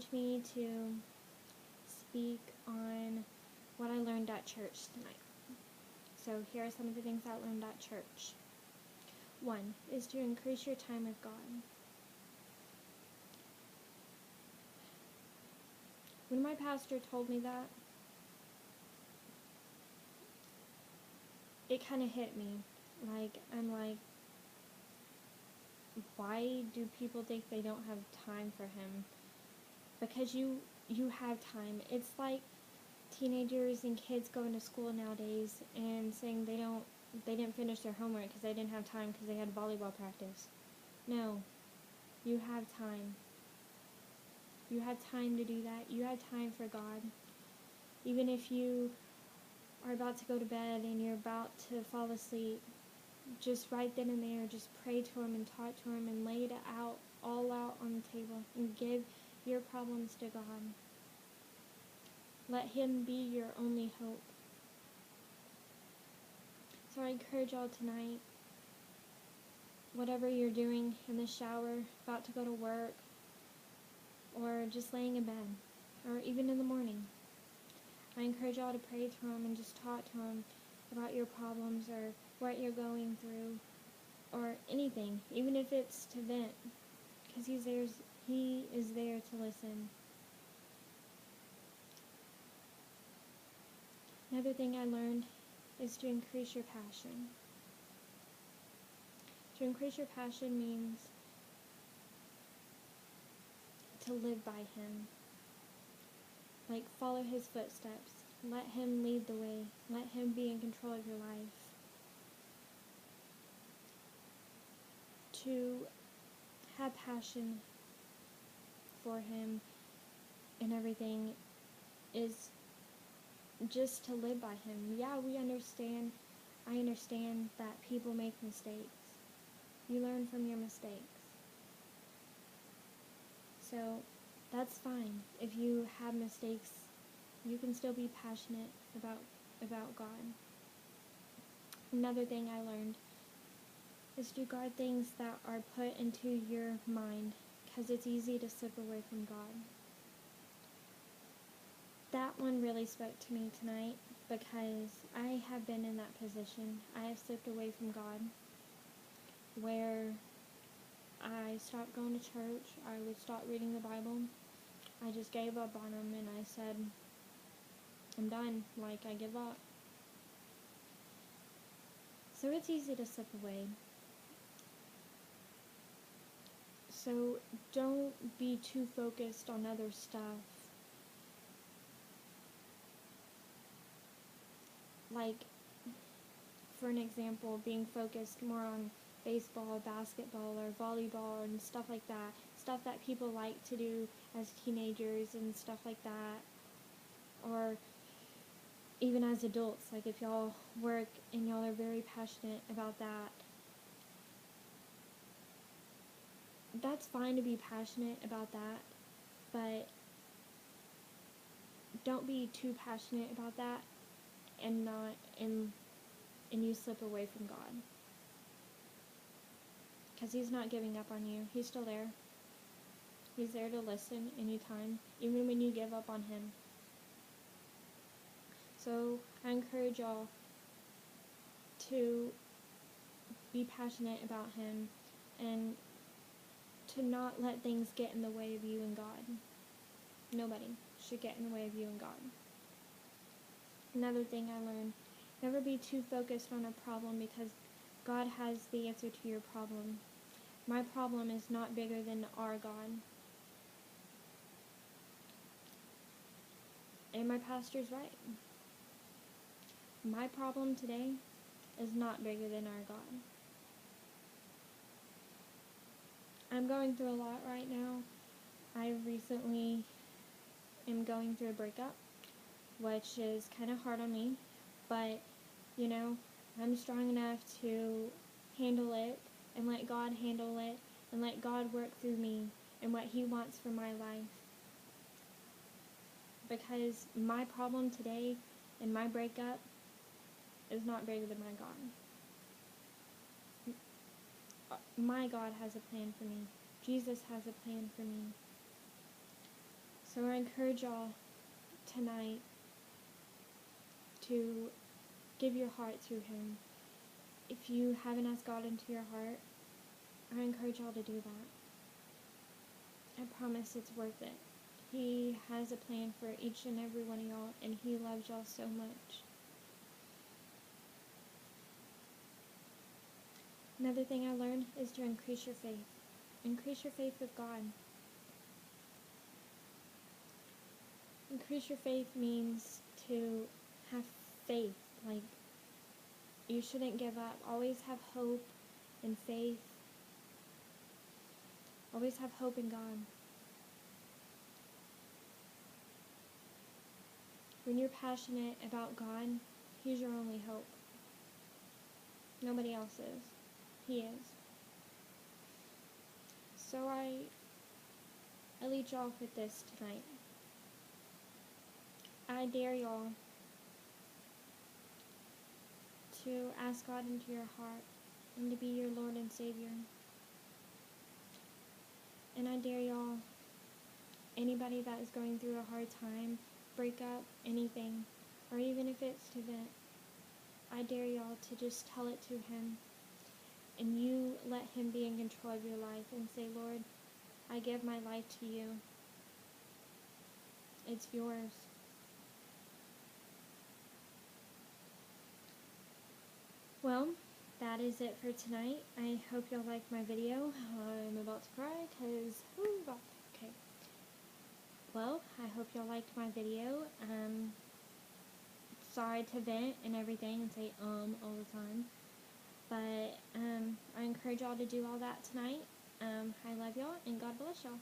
encouraged me to speak on what I learned at church tonight. So here are some of the things I learned at church. 1 is to increase your time with God. When my pastor told me that, it kind of hit me. I'm like, why do people think they don't have time for him? Because you have time. It's like teenagers and kids going to school nowadays and saying they didn't finish their homework because they didn't have time because they had volleyball practice. No, you have time. You have time to do that. You have time for God. Even if you are about to go to bed and you're about to fall asleep, just right then and there, just pray to him and talk to him and lay it all out on the table and give your problems to God. Let him be your only hope. So I encourage y'all tonight, whatever you're doing in the shower, about to go to work, or just laying in bed, or even in the morning, I encourage y'all to pray to him and just talk to him about your problems or what you're going through or anything, even if it's to vent, because he is there to listen. Another thing I learned is to increase your passion. To increase your passion means to live by him. Like, follow his footsteps. Let him lead the way. Let him be in control of your life. To have passion for him and everything is just to live by him. Yeah, I understand that people make mistakes. You learn from your mistakes. So that's fine. If you have mistakes, you can still be passionate about God. Another thing I learned is to guard things that are put into your mind, because it's easy to slip away from God. That one really spoke to me tonight, because I have been in that position. I have slipped away from God, where I stopped going to church. I would stop reading the Bible. I just gave up on him, and I said, I'm done. I give up. So it's easy to slip away. So don't be too focused on other stuff. For an example, being focused more on baseball, basketball, or volleyball, and stuff like that. Stuff that people like to do as teenagers and stuff like that. Or even as adults, if y'all work and y'all are very passionate about that. That's fine to be passionate about that, but don't be too passionate about that and you slip away from God. Because he's not giving up on you. He's still there. He's there to listen anytime, even when you give up on him. So I encourage y'all to be passionate about him and to not let things get in the way of you and God. Nobody should get in the way of you and God. Another thing I learned, never be too focused on a problem, because God has the answer to your problem. My problem is not bigger than our God. And my pastor's right. My problem today is not bigger than our God. I'm going through a lot right now. I recently am going through a breakup, which is kind of hard on me, but, I'm strong enough to handle it and let God handle it and let God work through me and what he wants for my life. Because my problem today and my breakup is not bigger than my God. My God has a plan for me. Jesus has a plan for me. So I encourage y'all tonight to give your heart to him. If you haven't asked God into your heart, I encourage y'all to do that. I promise it's worth it. He has a plan for each and every one of y'all, and he loves y'all so much. Another thing I learned is to increase your faith. Increase your faith with God. Increase your faith means to have faith. Like, you shouldn't give up. Always have hope and faith. Always have hope in God. When you're passionate about God, he's your only hope. Nobody else is. He is. So I lead y'all off with this tonight. I dare y'all to ask God into your heart and to be your Lord and Savior. And I dare y'all, anybody that is going through a hard time, breakup, anything, or even if it's to vent, I dare y'all to just tell it to him, and you let him be in control of your life and say, Lord, I give my life to you. It's yours. Well, that is it for tonight. I hope y'all liked my video. I'm about to cry because, okay. Well, I hope y'all liked my video. Sorry to vent and everything and say all the time. But I encourage y'all to do all that tonight. I love y'all and God bless y'all.